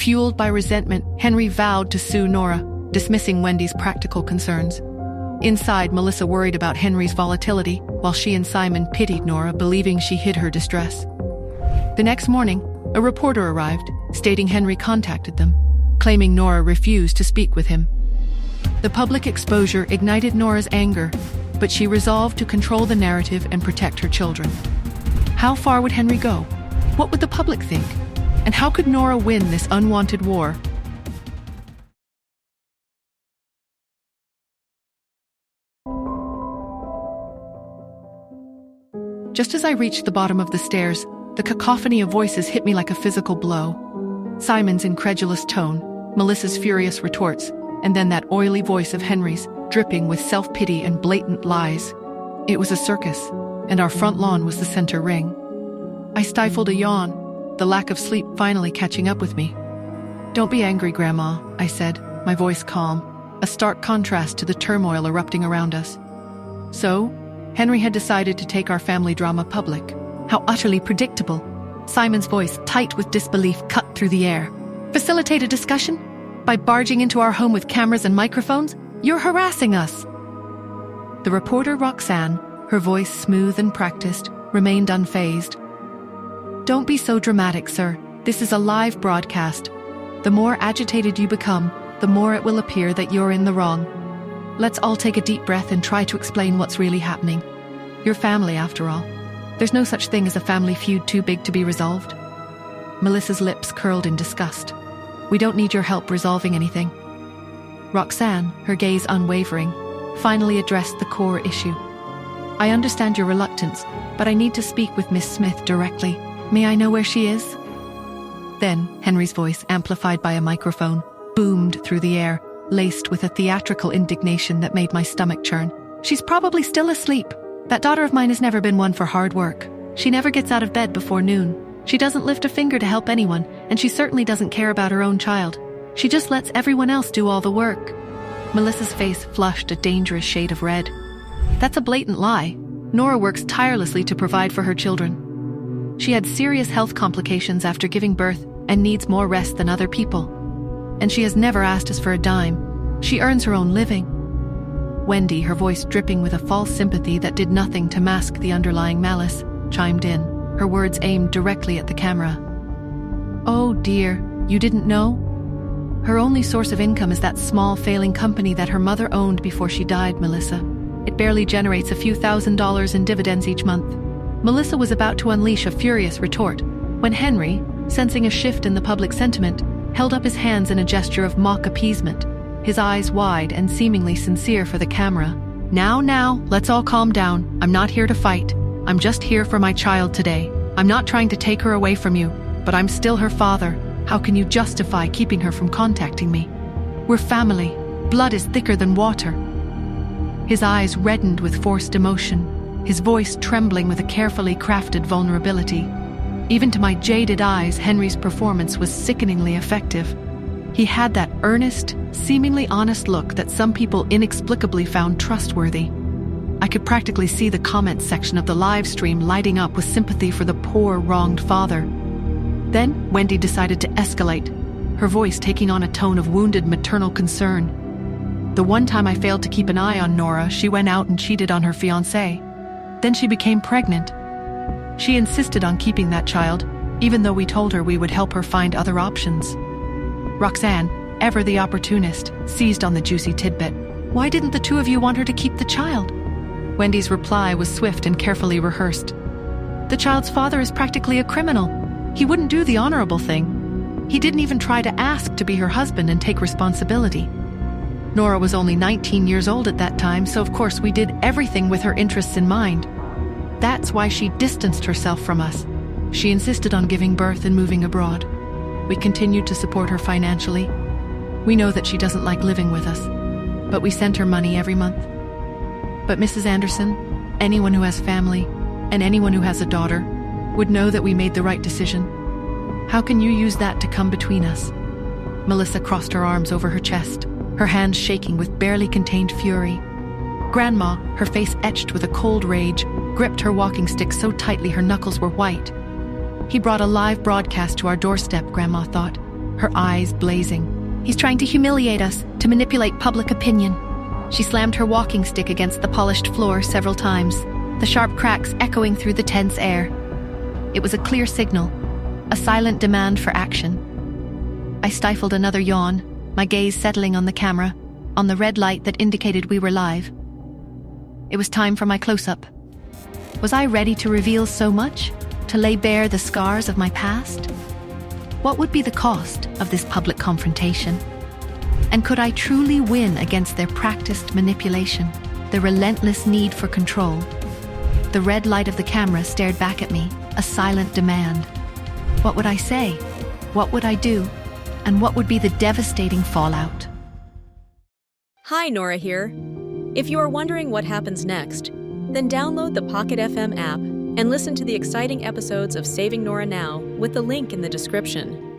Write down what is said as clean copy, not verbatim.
Fueled by resentment, Henry vowed to sue Nora, dismissing Wendy's practical concerns. Inside, Melissa worried about Henry's volatility, while she and Simon pitied Nora, believing she hid her distress. The next morning, a reporter arrived, stating Henry contacted them, claiming Nora refused to speak with him. The public exposure ignited Nora's anger, but she resolved to control the narrative and protect her children. How far would Henry go? What would the public think? And how could Nora win this unwanted war? Just as I reached the bottom of the stairs, the cacophony of voices hit me like a physical blow. Simon's incredulous tone, Melissa's furious retorts, and then that oily voice of Henry's, dripping with self-pity and blatant lies. It was a circus, and our front lawn was the center ring. I stifled a yawn, the lack of sleep finally catching up with me. "Don't be angry, Grandma," I said, my voice calm, a stark contrast to the turmoil erupting around us. So, Henry had decided to take our family drama public. How utterly predictable. Simon's voice, tight with disbelief, cut through the air. "Facilitate a discussion? By barging into our home with cameras and microphones? You're harassing us!" The reporter Roxanne, her voice smooth and practiced, remained unfazed. "Don't be so dramatic, sir. This is a live broadcast. The more agitated you become, the more it will appear that you're in the wrong. Let's all take a deep breath and try to explain what's really happening. You're family, after all. There's no such thing as a family feud too big to be resolved." Melissa's lips curled in disgust. "We don't need your help resolving anything." Roxanne, her gaze unwavering, finally addressed the core issue. "I understand your reluctance, but I need to speak with Miss Smith directly. May I know where she is?" Then, Henry's voice, amplified by a microphone, boomed through the air, laced with a theatrical indignation that made my stomach churn. "She's probably still asleep. That daughter of mine has never been one for hard work. She never gets out of bed before noon. She doesn't lift a finger to help anyone, and she certainly doesn't care about her own child. She just lets everyone else do all the work." Melissa's face flushed a dangerous shade of red. "That's a blatant lie. Nora works tirelessly to provide for her children. She had serious health complications after giving birth and needs more rest than other people. And she has never asked us for a dime. She earns her own living." Wendy, her voice dripping with a false sympathy that did nothing to mask the underlying malice, chimed in, her words aimed directly at the camera. "Oh dear, you didn't know? Her only source of income is that small failing company that her mother owned before she died, Melissa. It barely generates a few $1,000s in dividends each month." Melissa was about to unleash a furious retort, when Henry, sensing a shift in the public sentiment, held up his hands in a gesture of mock appeasement, his eyes wide and seemingly sincere for the camera. Now, let's all calm down. I'm not here to fight. I'm just here for my child today. I'm not trying to take her away from you, but I'm still her father. How can you justify keeping her from contacting me? We're family. Blood is thicker than water." His eyes reddened with forced emotion, his voice trembling with a carefully crafted vulnerability. Even to my jaded eyes, Henry's performance was sickeningly effective. He had that earnest, seemingly honest look that some people inexplicably found trustworthy. I could practically see the comments section of the live stream lighting up with sympathy for the poor, wronged father. Then, Wendy decided to escalate, her voice taking on a tone of wounded maternal concern. "The one time I failed to keep an eye on Nora, she went out and cheated on her fiancé. Then she became pregnant. She insisted on keeping that child, even though we told her we would help her find other options." Roxanne, ever the opportunist, seized on the juicy tidbit. "Why didn't the two of you want her to keep the child?" Wendy's reply was swift and carefully rehearsed. "The child's father is practically a criminal. He wouldn't do the honorable thing. He didn't even try to ask to be her husband and take responsibility. Nora was only 19 years old at that time, so of course we did everything with her interests in mind. That's why she distanced herself from us. She insisted on giving birth and moving abroad. We continued to support her financially. We know that she doesn't like living with us, but we sent her money every month. But Mrs. Anderson, anyone who has family, and anyone who has a daughter, would know that we made the right decision. How can you use that to come between us?" Melissa crossed her arms over her chest, her hands shaking with barely contained fury. Grandma, her face etched with a cold rage, gripped her walking stick so tightly her knuckles were white. "He brought a live broadcast to our doorstep," Grandma thought, her eyes blazing. "He's trying to humiliate us, to manipulate public opinion." She slammed her walking stick against the polished floor several times, the sharp cracks echoing through the tense air. It was a clear signal, a silent demand for action. I stifled another yawn, my gaze settling on the camera, on the red light that indicated we were live. It was time for my close-up. Was I ready to reveal so much? To lay bare the scars of my past? What would be the cost of this public confrontation? And could I truly win against their practiced manipulation, the relentless need for control? The red light of the camera stared back at me, a silent demand. What would I say? What would I do? And what would be the devastating fallout? Hi, Nora here. If you are wondering what happens next, then download the Pocket FM app and listen to the exciting episodes of Saving Nora Now with the link in the description.